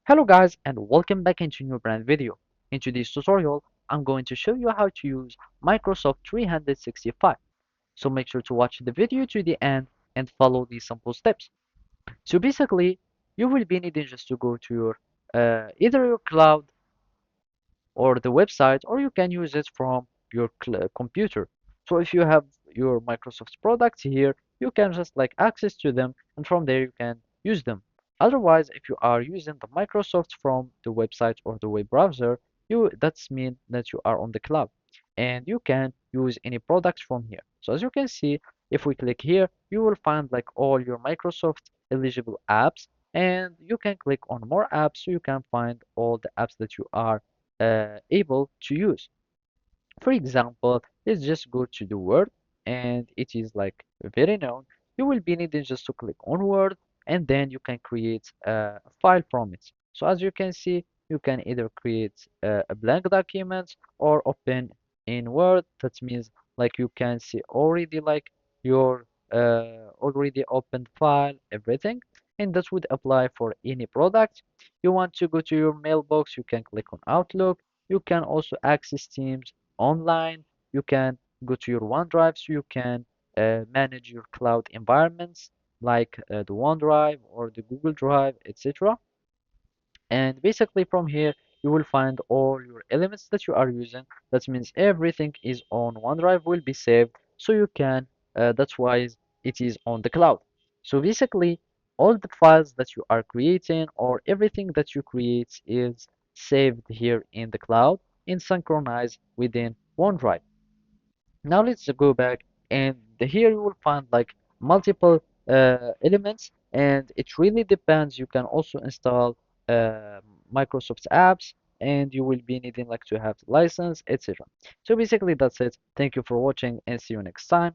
Hello guys and welcome back into a new brand video. In today's tutorial, I'm going to show you how to use Microsoft 365. So make sure to watch the video to the end and follow these simple steps. So basically, you will be needing just to go to your either your cloud or the website, or you can use it from your computer. So if you have your Microsoft products here, you can just like access to them, and from there you can use them. Otherwise, if you are using the Microsoft from the website or the web browser, you that's mean that you are on the cloud and you can use any products from here. So as you can see, if we click here, you will find like all your Microsoft eligible apps, and you can click on more apps so you can find all the apps that you are able to use. For example, let's just go to the Word, and it is like very known. You will be needing just to click on Word, and then you can create a file from it. So as you can see, you can either create a blank document or open in Word. That means like you can see already like your already opened file, everything, and that would apply for any product. You want to go to your mailbox, you can click on Outlook. You can also access Teams online. You can go to your OneDrive so you can manage your cloud environments like the OneDrive or the Google Drive, etc. And basically from here, you will find all your elements that you are using. That means everything is on OneDrive will be saved. So you can, that's why it is on the cloud. So basically, all the files that you are creating or everything that you create is saved here in the cloud and synchronized within OneDrive. Now let's go back, and here you will find like multiple elements, and it really depends. You can also install uh, Microsoft apps, and you will be needing like to have the license, etc. So basically that's it. Thank you for watching and see you next time.